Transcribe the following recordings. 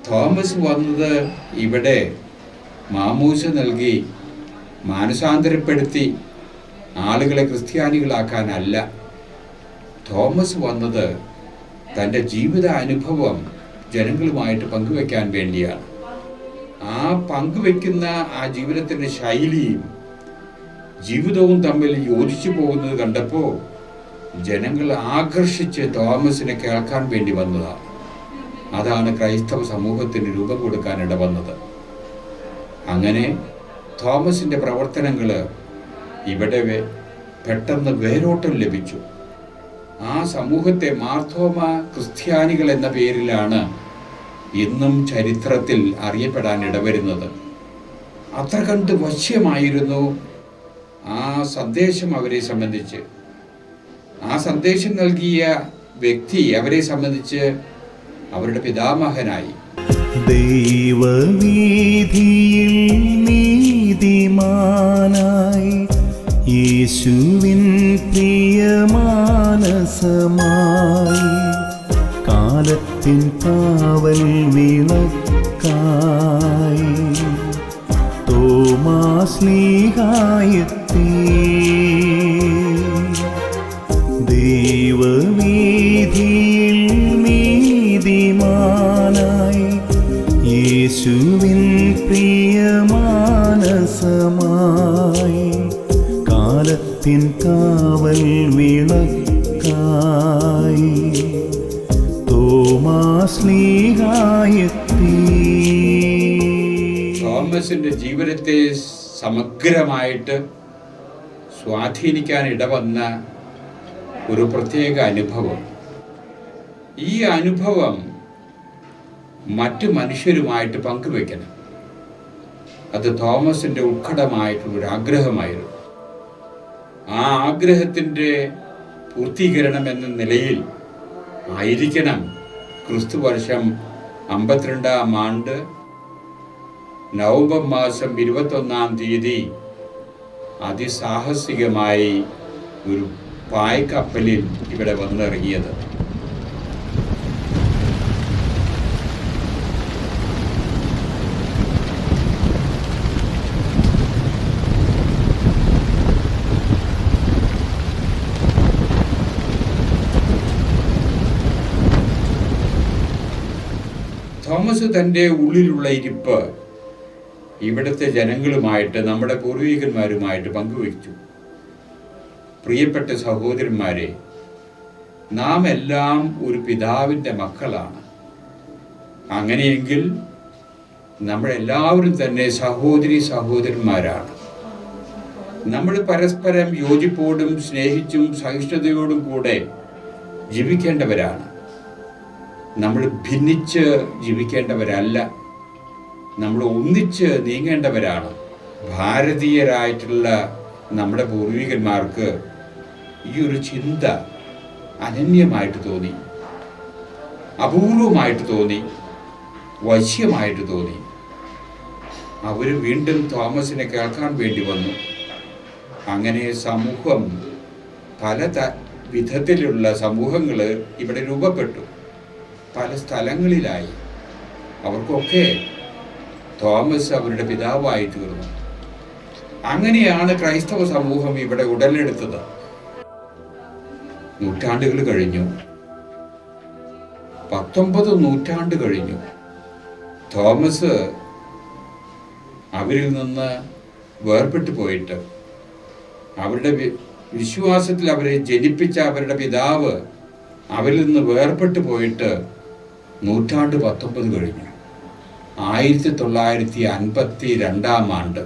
Thomas വന്നത് ഇവിടെ മാമൂസ നൽകി മാനസാന്തരപ്പെടുത്തി ആളുകളെ ക്രിസ്ത്യാനികളാക്കാനല്ല. തോമസ് വന്നത് തൻ്റെ ജീവിത അനുഭവം ജനങ്ങളുമായിട്ട് പങ്കുവെക്കാൻ വേണ്ടിയാണ്. ആ പങ്കുവെക്കുന്ന ആ ജീവിതത്തിൻ്റെ ശൈലിയും ജീവിതവും തമ്മിൽ യോജിച്ചു പോകുന്നത് കണ്ടപ്പോൾ ജനങ്ങൾ ആകർഷിച്ച് തോമസിനെ കേൾക്കാൻ വേണ്ടി വന്നതാണ്. അതാണ് ക്രൈസ്തവ സമൂഹത്തിന് രൂപം കൊടുക്കാൻ ഇടവന്നത്. അങ്ങനെ തോമസിൻ്റെ പ്രവർത്തനങ്ങൾ ഇവിടെ പെട്ടെന്ന് വേരോട്ടം ലഭിച്ചു. ആ സമൂഹത്തെ മാർത്തോമ ക്രിസ്ത്യാനികൾ എന്ന പേരിലാണ് ഇന്നും ചരിത്രത്തിൽ അറിയപ്പെടാൻ ഇടവരുന്നത്. അത്ര കണ്ട് വശ്യമായിരുന്നു ആ സന്ദേശം അവരെ സംബന്ധിച്ച്. ആ സന്ദേശം നൽകിയ വ്യക്തി അവരെ സംബന്ധിച്ച് അവരുടെ പിതാമഹനായി. ദൈവവീഥിയിൽ നീതിമാനായി യേശുവിൻ പ്രിയമാനസമായി കാലത്തിൻ കാവൽ വിളക്കായി തോമാശ്ലീഹായെത്തി. ദൈവവീഥിയിൽ നീതിമാനായി യേശുവിൻ പ്രിയമാനസമായി കാലത്തിൻ കാവൽ വിളക്കായി തോമാശ്ലീഹായെത്തി. തോമസിന്റെ ജീവിതത്തെ സമഗ്രമായിട്ട് സ്വാധീനിക്കാൻ ഇടവന്ന ഒരു പ്രത്യേക അനുഭവം. ഈ അനുഭവം മറ്റു മനുഷ്യരുമായിട്ട് പങ്കുവെക്കണം. അത് തോമസിൻ്റെ ഉത്കടമായിട്ടുള്ളൊരു ആഗ്രഹമായിരുന്നു. ആ ആഗ്രഹത്തിൻ്റെ പൂർത്തീകരണം എന്ന നിലയിൽ ആയിരിക്കണം ക്രിസ്തുവർഷം 52-ാം ആണ്ട് നവംബർ മാസം 21-ാം തീയതി അതിസാഹസികമായി ഒരു പായ്ക്കപ്പലിൽ ഇവിടെ വന്നിറങ്ങിയത്. തോമസ് തൻ്റെ ഉള്ളിലുള്ള ഇരിപ്പ് ഇവിടുത്തെ ജനങ്ങളുമായിട്ട്, നമ്മുടെ പൂർവികന്മാരുമായിട്ട് പങ്കുവച്ചു. പ്രിയപ്പെട്ട സഹോദരന്മാരെ, നാം എല്ലാം ഒരു പിതാവിൻ്റെ മക്കളാണ്. അങ്ങനെയെങ്കിൽ നമ്മളെല്ലാവരും തന്നെ സഹോദരന്മാരാണ്. നമ്മൾ പരസ്പരം യോജിപ്പോടും സ്നേഹിച്ചും സഹിഷ്ണുതയോടും കൂടെ ജീവിക്കേണ്ടവരാണ്. നമ്മൾ ഭിന്നിച്ച് ജീവിക്കേണ്ടവരല്ല, നമ്മൾ ഒന്നിച്ച് നീങ്ങേണ്ടവരാണ്. ഭാരതീയരായിട്ടുള്ള നമ്മുടെ പൂർവികന്മാർക്ക് ഈ ഒരു ചിന്ത അനന്യമായിട്ട് തോന്നി, അപൂർവമായിട്ട് തോന്നി, വശ്യമായിട്ട് തോന്നി. അവർ വീണ്ടും തോമസിനെ കേൾക്കാൻ വേണ്ടി വന്നു. അങ്ങനെ സമൂഹം, പല വിധത്തിലുള്ള സമൂഹങ്ങൾ ഇവിടെ രൂപപ്പെട്ടു. പല സ്ഥലങ്ങളിലായി. അവർക്കൊക്കെ തോമസ് അവരുടെ പിതാവായി തീർന്നു. അങ്ങനെയാണ് ക്രൈസ്തവ സമൂഹം ഇവിടെ ഉടലെടുത്തത്. നൂറ്റാണ്ടുകൾ കഴിഞ്ഞു, 19 നൂറ്റാണ്ട് കഴിഞ്ഞു. തോമസ് അവരിൽ നിന്ന് വേർപെട്ടു പോയിട്ട്, അവരുടെ വിശ്വാസത്തിൽ അവരെ ജനിപ്പിച്ച അവരുടെ പിതാവ് അവരിൽ നിന്ന് വേർപെട്ടു പോയിട്ട് നൂറ്റാണ്ട് 19 കഴിഞ്ഞു. 1952-ാം ആണ്ട്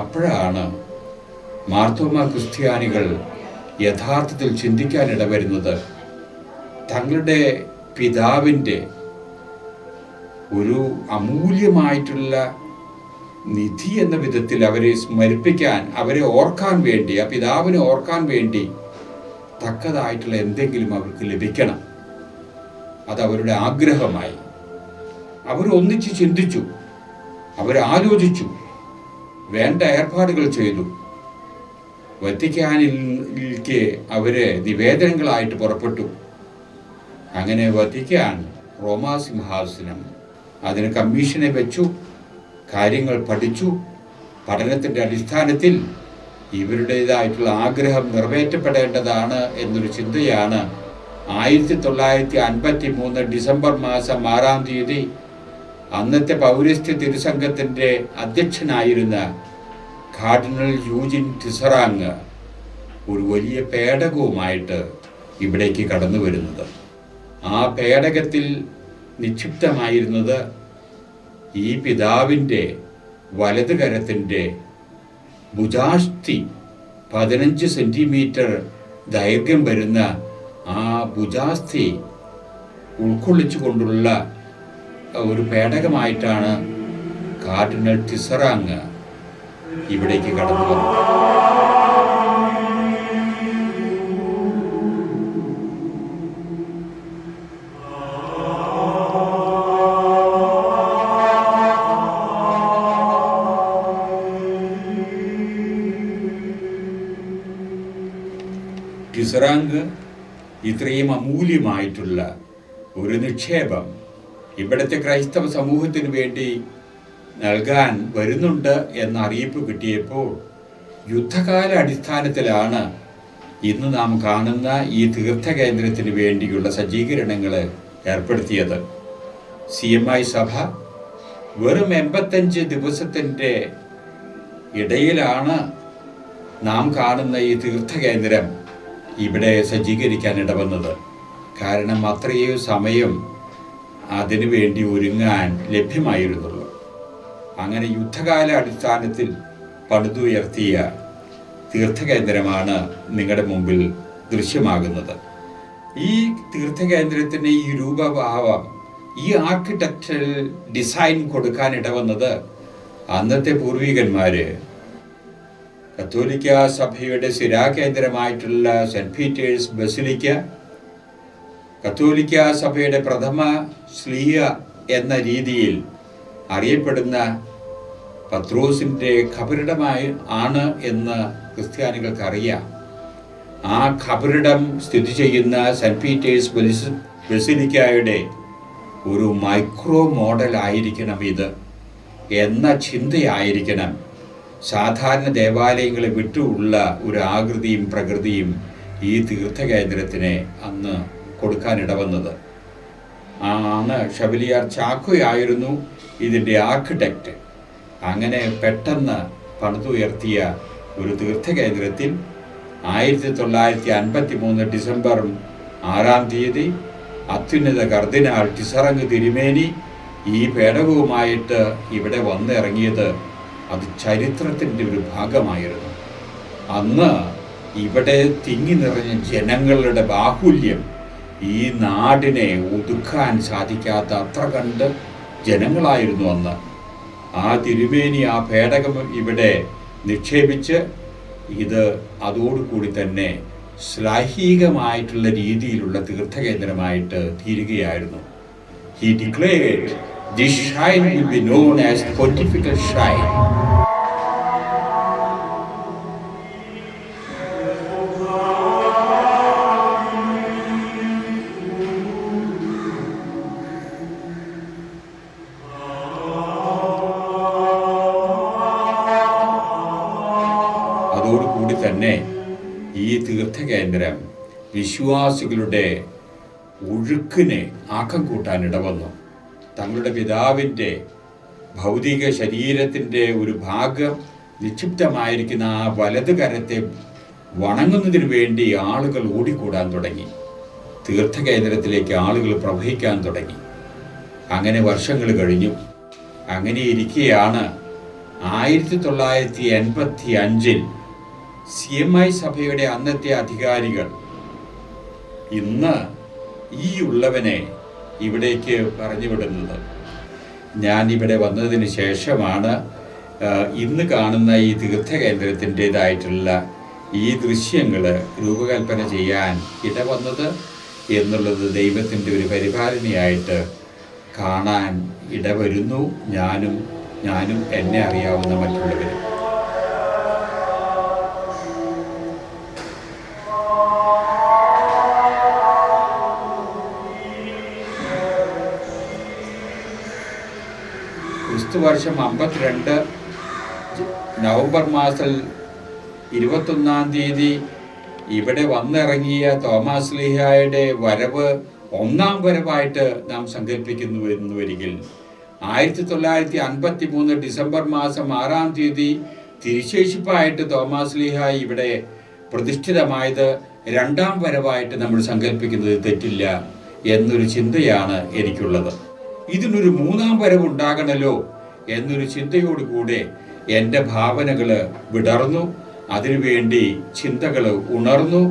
അപ്പോഴാണ് മാർത്തോമ ക്രിസ്ത്യാനികൾ യഥാർത്ഥത്തിൽ ചിന്തിക്കാനിടവരുന്നത്. തങ്ങളുടെ പിതാവിൻ്റെ ഒരു അമൂല്യമായിട്ടുള്ള നിധി എന്ന വിധത്തിൽ അവരെ സ്മരിപ്പിക്കാൻ, അവരെ ഓർക്കാൻ വേണ്ടി, ആ പിതാവിനെ ഓർക്കാൻ വേണ്ടി തക്കതായിട്ടുള്ള എന്തെങ്കിലും അവർക്ക് ലഭിക്കണം. അതവരുടെ ആഗ്രഹമായി. അവരൊന്നിച്ച് ചിന്തിച്ചു, അവരാലോചിച്ചു, വേണ്ട ഏർപ്പാടുകൾ ചെയ്തു. വത്തിക്കാനിലേക്ക് അവര് നിവേദനങ്ങളായിട്ട് പുറപ്പെട്ടു. അങ്ങനെ വത്തിക്കാൻ റോമാ സിംഹാസനം അതിന് കമ്മീഷനെ വെച്ചു, കാര്യങ്ങൾ പഠിച്ചു. പഠനത്തിൻ്റെ അടിസ്ഥാനത്തിൽ ഇവരുടേതായിട്ടുള്ള ആഗ്രഹം നിറവേറ്റപ്പെടേണ്ടതാണ് എന്നൊരു ചിന്തയാണ് 1953 ഡിസംബർ മാസം 6-ാം തീയതി അന്നത്തെ പൗരസ്ത്യ തിരുസംഘത്തിൻ്റെ അധ്യക്ഷനായിരുന്ന കാർഡിനൽ യൂജിൻ ടിസറാങ് ഒരു വലിയ പേടകവുമായിട്ട് ഇവിടേക്ക് കടന്നു വരുന്നത്. ആ പേടകത്തിൽ നിക്ഷിപ്തമായിരുന്നത് ഈ പിതാവിൻ്റെ വലത് കരത്തിൻ്റെ ഭുജാസ്ഥി 15 സെൻറ്റിമീറ്റർ ദൈർഘ്യം വരുന്ന ആ ഭുജാസ്ഥി ഉൾക്കൊള്ളിച്ചുകൊണ്ടുള്ള ഒരു പേടകമായിട്ടാണ് കാർഡിനൽ ടിസറാങ് ഇവിടേക്ക് കടന്നു വന്നത്. ടിസറാങ് ഇത്രയും അമൂല്യമായിട്ടുള്ള ഒരു നിക്ഷേപം ഇവിടുത്തെ ക്രൈസ്തവ സമൂഹത്തിന് വേണ്ടി നൽകാൻ വരുന്നുണ്ട് എന്ന അറിയിപ്പ് കിട്ടിയപ്പോൾ യുദ്ധകാല അടിസ്ഥാനത്തിലാണ് ഇന്ന് നാം കാണുന്ന ഈ തീർത്ഥകേന്ദ്രത്തിന് വേണ്ടിയുള്ള സജ്ജീകരണങ്ങൾ ഏർപ്പെടുത്തിയത്. CMI സഭ വെറും 85 ദിവസത്തിൻ്റെ ഇടയിലാണ് നാം കാണുന്ന ഈ തീർത്ഥകേന്ദ്രം ഇവിടെ സജ്ജീകരിക്കാൻ ഇടവന്നത്. കാരണം അത്രയും സമയം അതിനു വേണ്ടി ഒരുങ്ങാൻ ലഭ്യമായിരുന്നുള്ളൂ. അങ്ങനെ യുദ്ധകാല അടിസ്ഥാനത്തിൽ പടുത്തുയർത്തിയ തീർത്ഥകേന്ദ്രമാണ് നിങ്ങളുടെ മുമ്പിൽ ദൃശ്യമാകുന്നത്. ഈ തീർത്ഥകേന്ദ്രത്തിന് ഈ രൂപഭാവം, ഈ ആർക്കിടെക്ചറൽ ഡിസൈൻ കൊടുക്കാൻ ഇടവന്നത് അന്നത്തെ പൂർവികന്മാര് കത്തോലിക്ക സഭയുടെ സ്ഥിരാകേന്ദ്രമായിട്ടുള്ള സെൻറ്റ് പീറ്റേഴ്സ് ബസിലിക്ക, കത്തോലിക്ക സഭയുടെ പ്രഥമ ശ്ലീഹ എന്ന രീതിയിൽ അറിയപ്പെടുന്ന പത്രോസിൻ്റെ ഖബറിടമായി ആണ് എന്ന് ക്രിസ്ത്യാനികൾക്കറിയാം. ആ ഖബറിടം സ്ഥിതി ചെയ്യുന്ന സെൻറ്റ് പീറ്റേഴ്സ് ബസിലിക്കയുടെ ഒരു മൈക്രോ മോഡൽ ആയിരിക്കണം ഇത് എന്ന ചിന്തയായിരിക്കണം സാധാരണ ദേവാലയങ്ങളെ വിട്ടുള്ള ഒരു ആകൃതിയും പ്രകൃതിയും ഈ തീർത്ഥകേന്ദ്രത്തിന് അന്ന് കൊടുക്കാനിടവന്നത്. ആണ് ഷവലിയാർ ചാക്കോയായിരുന്നു ഇതിൻ്റെ ആർക്കിടെക്റ്റ്. അങ്ങനെ പെട്ടെന്ന് പണിതുയർത്തിയ ഒരു തീർത്ഥകേന്ദ്രത്തിൽ 1953 ഡിസംബർ 6-ാം തീയതി അത്യുന്നത കർദിനാൾ ടിസറങ് തിരുമേനി ഈ പേടകവുമായിട്ട് ഇവിടെ വന്നിറങ്ങിയത് അത് ചരിത്രത്തിൻ്റെ ഒരു ഭാഗമായിരുന്നു. അന്ന് ഇവിടെ തിങ്ങി നിറഞ്ഞ ജനങ്ങളുടെ ബാഹുല്യം ഈ നാടിനെ ഒതുക്കാൻ സാധിക്കാത്ത അത്ര കണ്ട് ജനങ്ങളായിരുന്നു അന്ന്. ആ തിരുമേനി ആ പേടകം ഇവിടെ നിക്ഷേപിച്ച് ഇത് അതോടുകൂടി തന്നെ ശ്ലൈഹികമായിട്ടുള്ള രീതിയിലുള്ള തീർത്ഥകേന്ദ്രമായിട്ട് തീരുകയായിരുന്നു. He declared, "This shrine will be known as the Pontifical Shrine." അതോടുകൂടി തന്നെ ഈ തീർത്ഥകേന്ദ്രം വിശ്വാസികളുടെ ഒഴുക്കിനെ ആക്കം കൂട്ടാൻ ഇടവന്നു. തങ്ങളുടെ പിതാവിൻ്റെ ഭൗതിക ശരീരത്തിൻ്റെ ഒരു ഭാഗം നിക്ഷിപ്തമായിരിക്കുന്ന ആ വലത് കരത്തെ വണങ്ങുന്നതിന് വേണ്ടി ആളുകൾ ഓടിക്കൂടാൻ തുടങ്ങി. തീർത്ഥകേന്ദ്രത്തിലേക്ക് ആളുകൾ പ്രവഹിക്കാൻ തുടങ്ങി. അങ്ങനെ വർഷങ്ങൾ കഴിഞ്ഞു. അങ്ങനെ ഇരിക്കെയാണ് 1985 CMI സഭയുടെ അന്നത്തെ അധികാരികൾ ഇന്ന് ഈ ഉള്ളവനെ ഇവിടേക്ക് പറഞ്ഞു വിടുന്നത്. ഞാനിവിടെ വന്നതിന് ശേഷമാണ് ഇന്ന് കാണുന്ന ഈ തീർത്ഥകേന്ദ്രത്തിൻ്റേതായിട്ടുള്ള ഈ ദൃശ്യങ്ങൾ രൂപകൽപ്പന ചെയ്യാൻ ഇടവന്നത് എന്നുള്ളത് ദൈവത്തിൻ്റെ ഒരു പരിപാലനയായിട്ട് കാണാൻ ഇടവരുന്നു. ഞാനും എന്നെ അറിയാവുന്ന മറ്റുള്ളവരും. ക്രിസ്തുവർഷം 52 നവംബർ മാസത്തിൽ 21 ഇവിടെ വന്നിറങ്ങിയ തോമാസ് ശ്ലീഹായുടെ വരവ് ഒന്നാം വരവായിട്ട് നാം സങ്കല്പിക്കുന്നു എന്ന് വരികിൽ 1953 ഡിസംബർ മാസം 6 തിരുശേഷിപ്പായിട്ട് തോമാസ് ശ്ലീഹ ഇവിടെ പ്രതിഷ്ഠിതമായത് രണ്ടാം വരവായിട്ട് നമ്മൾ സങ്കല്പിക്കുന്നത് തെറ്റില്ല എന്നൊരു ചിന്തയാണ് എനിക്കുള്ളത്. ഇതിനൊരു മൂന്നാം വരവ് ഉണ്ടാകണമല്ലോ എന്നൊരു ചിന്തയോടുകൂടെ എൻ്റെ ഭാവനകൾ വിടർന്നു, അതിനുവേണ്ടി ചിന്തകൾ ഉണർന്നു.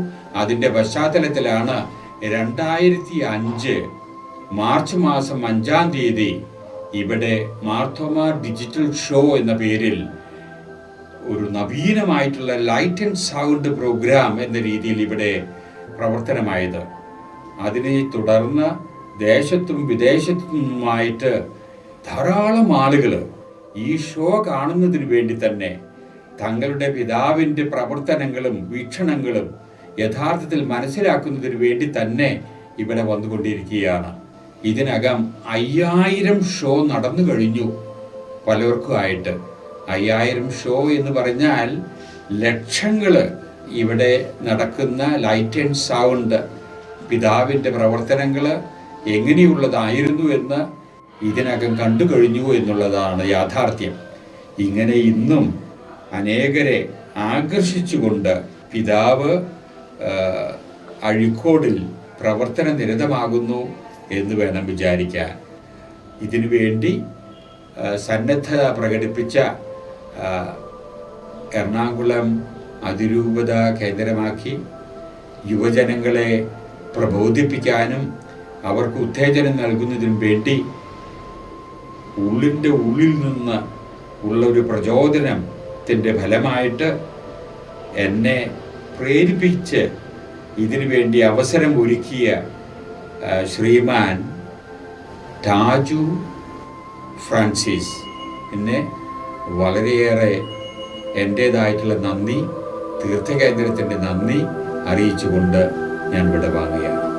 അതിൻ്റെ പശ്ചാത്തലത്തിലാണ് 2005 മാർച്ച് മാസം 5 ഇവിടെ മാർത്തോമാ ഡിജിറ്റൽ ഷോ എന്ന പേരിൽ ഒരു നവീനമായിട്ടുള്ള ലൈറ്റ് ആൻഡ് സൗണ്ട് പ്രോഗ്രാം എന്ന രീതിയിൽ ഇവിടെ പ്രവർത്തനമായത്. അതിനെ തുടർന്ന് ദേശത്തും വിദേശത്തുമായിട്ട് ധാരാളം ആളുകൾ ഈ ഷോ കാണുന്നതിന് വേണ്ടി തന്നെ തങ്ങളുടെ പിതാവിൻ്റെ പ്രവർത്തനങ്ങളും വീക്ഷണങ്ങളും യഥാർത്ഥത്തിൽ മനസ്സിലാക്കുന്നതിന് വേണ്ടി തന്നെ ഇവിടെ വന്നുകൊണ്ടിരിക്കുകയാണ്. ഇതിനകം 5000 ഷോ നടന്നു കഴിഞ്ഞു പലർക്കുമായിട്ട്. 5000 ഷോ എന്ന് പറഞ്ഞാൽ ലക്ഷങ്ങൾ ഇവിടെ നടക്കുന്ന ലൈറ്റ് ആൻഡ് സൗണ്ട് പിതാവിൻ്റെ പ്രവർത്തനങ്ങൾ എങ്ങനെയുള്ളതായിരുന്നു എന്ന് ഇതിനകം കണ്ടു കഴിഞ്ഞു എന്നുള്ളതാണ് യാഥാർത്ഥ്യം. ഇങ്ങനെ ഇന്നും അനേകരെ ആകർഷിച്ചുകൊണ്ട് പിതാവ് അഴീക്കോടിൽ പ്രവർത്തന നിരതമാകുന്നു എന്ന് വേണം വിചാരിക്കാൻ. ഇതിനു വേണ്ടി സന്നദ്ധത പ്രകടിപ്പിച്ച എറണാകുളം അതിരൂപത കേന്ദ്രമാക്കി യുവജനങ്ങളെ പ്രബോധിപ്പിക്കാനും അവർക്ക് ഉത്തേജനം നൽകുന്നതിനും വേണ്ടി ഉള്ളിൻ്റെ ഉള്ളിൽ നിന്ന് ഉള്ളൊരു പ്രചോദനത്തിൻ്റെ ഫലമായിട്ട് എന്നെ പ്രേരിപ്പിച്ച് ഇതിനു വേണ്ടി അവസരം ഒരുക്കിയ ശ്രീമാൻ ടാജു ഫ്രാൻസിസ് എന്നെ വളരെയേറെ എൻ്റേതായിട്ടുള്ള നന്ദി, തീർത്ഥകേന്ദ്രത്തിൻ്റെ നന്ദി അറിയിച്ചുകൊണ്ട് ഞാൻ വിടവാങ്ങുകയാണ്.